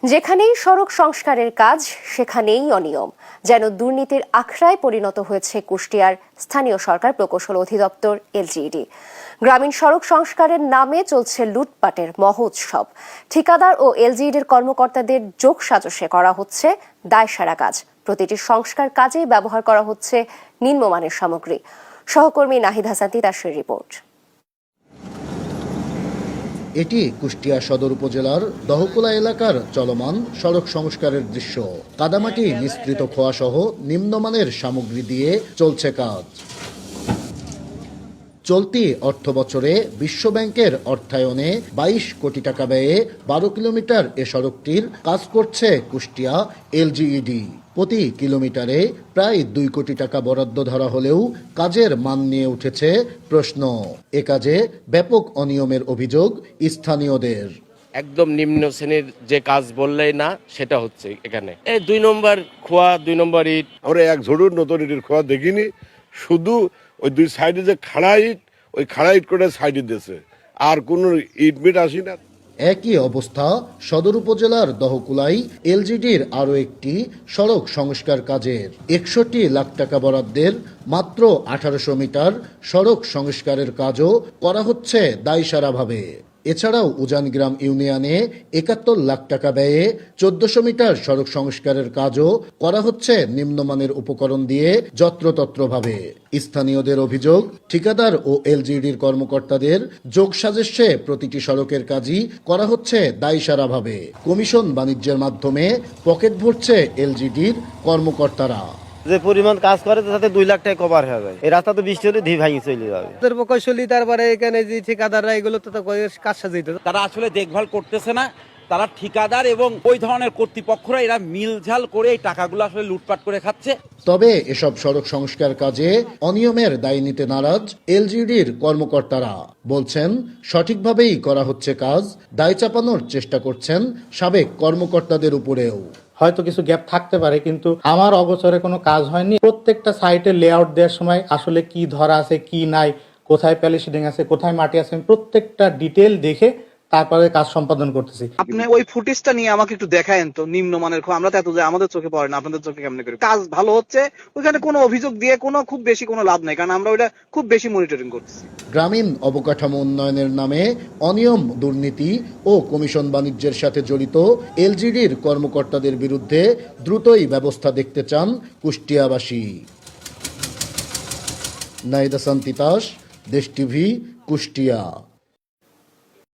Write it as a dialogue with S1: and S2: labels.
S1: যেখানেই সড়ক সংস্কারের কাজ সেখানেই অনিয়ম, যেন দুর্নীতির আখড়ায় পরিণত হয়েছে কুষ্টিয়ার স্থানীয় সরকার প্রকৌশল অধিদপ্তর এলজিইডি। গ্রামীণ সড়ক সংস্কারের নামে চলছে লুটপাটের মহোৎসব। ঠিকাদার ও এলজিইডির কর্মকর্তাদের যোগসাজশে করা হচ্ছে দায়সারা কাজ। প্রতিটি সংস্কার কাজেই ব্যবহার করা হচ্ছে নিম্নমানের সামগ্রী। সহকর্মী নাহিদ হাসান তিতাসের রিপোর্ট।
S2: এটি কুষ্টিয়া সদর উপজেলার দহকুলা এলাকার চলমান সড়ক সংস্কারের দৃশ্য। কাদামাটি মিশ্রিত খোয়া সহ নিম্নমানের সামগ্রী দিয়ে চলছে কাজ। চলতি অর্থ বছরে বিশ্বব্যাংকের অর্থায়নে 22 কোটি টাকা ব্যয়ে 12 কিলোমিটার এ সড়কটির কাজ করছে কুষ্টিয়া এলজিইডি। প্রতি কিলোমিটারে প্রায় 2 কোটি টাকা বরাদ্দ ধরা হলেও কাজের মান নিয়ে উঠেছে প্রশ্ন। এ কাজে ব্যাপক অনিয়মের অভিযোগ স্থানীয়দের।
S3: একদম নিম্ন শ্রেণীর যে কাজ বললেই না সেটা হচ্ছে এখানে। এই 2 নম্বর খোয়া, 2 নম্বর ইট।
S4: আমরা এক ঝুড়ুর নতুন ইটের খোয়া দেখিনি, শুধু ওই 2 সাইডে যে খাড়া ইট, ওই খাড়া ইট করে সাইডে দিয়েছে, আর কোনো ইট মিট আসি না।
S2: একই অবস্থা সদর উপজেলার দহকুলায় এলজিডির আরও একটি সড়ক সংস্কার কাজের। 61 লাখ টাকা বরাদ্দের মাত্র 1800 মিটার সড়ক সংস্কারের কাজও করা হচ্ছে দায়সারাভাবে। এছাড়াও উজানগ্রাম ইউনিয়নে 71 লাখ টাকা ব্যয়ে 1400 মিটার সড়ক সংস্কারের কাজও করা হচ্ছে নিম্নমানের উপকরণ দিয়ে যত্রতত্রভাবে। স্থানীয়দের অভিযোগ, ঠিকাদার ও এলজিইডির কর্মকর্তাদের যোগসাজশে প্রতিটি সড়কের কাজই করা হচ্ছে দায়সারাভাবে। কমিশন বাণিজ্যের মাধ্যমে পকেট ভরছে এলজিইডির কর্মকর্তারা।
S5: যে পরিমাণ কাজ করে তাতে 2 লাখ টাকা কভার হয়ে যায়। এই রাস্তা তো বৃষ্টি হলে ধীর ভাঙি চলে যাবে।
S6: প্রকৌশলী তারপরে এখানে যে ঠিকাদাররা এগুলো তো কাজ সাজাইতে,
S7: তারা আসলে দেখভাল করতেছে না। তারা ঠিকাদার এবং ওই ধরনের কর্তৃপক্ষরা এরা মিলঝাল করে এই টাকাগুলো আসলে লুটপাট করে খাচ্ছে।
S2: তবে এসব সড়ক সংস্কার কাজে অনিয়মের দায় নিতে নারাজ এলজিইডির কর্মকর্তারা। বলছেন সঠিকভাবেই করা হচ্ছে কাজ, দায় চাপানোর চেষ্টা করছেন সাবেক কর্মকর্তাদের উপরেও।
S8: হয়তো কিছু গ্যাপ থাকতে পারে, কিন্তু আমার অগোচরে কোনো কাজ হয়নি। প্রত্যেকটা সাইটে লেআউট দেওয়ার সময় আসলে কি ধরা আছে কি নাই, কোথায় প্যালিশিডিং আছে, কোথায় মাটি আছে, প্রত্যেকটা ডিটেল দেখে তারপরে কাজ সম্পাদন করতেছি।
S6: আপনি ওই ফুটেজটা নিয়ে আমাকে একটু দেখায়েন তো। নিম্নমানের আমরা তো এত যে আমাদের চোখে পড়ে না, আপনাদের চোখে কেমনে করে কাজ ভালো হচ্ছে? ওইখানে কোনো অভিযোগ দিয়ে খুব বেশি কোনো লাভ নেই, কারণ আমরা ওইটা খুব বেশি মনিটরিং করতেছি।
S2: গ্রামীণ অবকাঠামো উন্নয়নের নামে অনিয়ম, দুর্নীতি ও কমিশন বাণিজ্যের সাথে জড়িত এলজিইডির কর্মকর্তাদের বিরুদ্ধে দ্রুতই ব্যবস্থা দেখতে চান কুষ্টিয়াবাসী। নাহিদ হাসান তিতাস, দেশ টিভি, কুষ্টিয়া।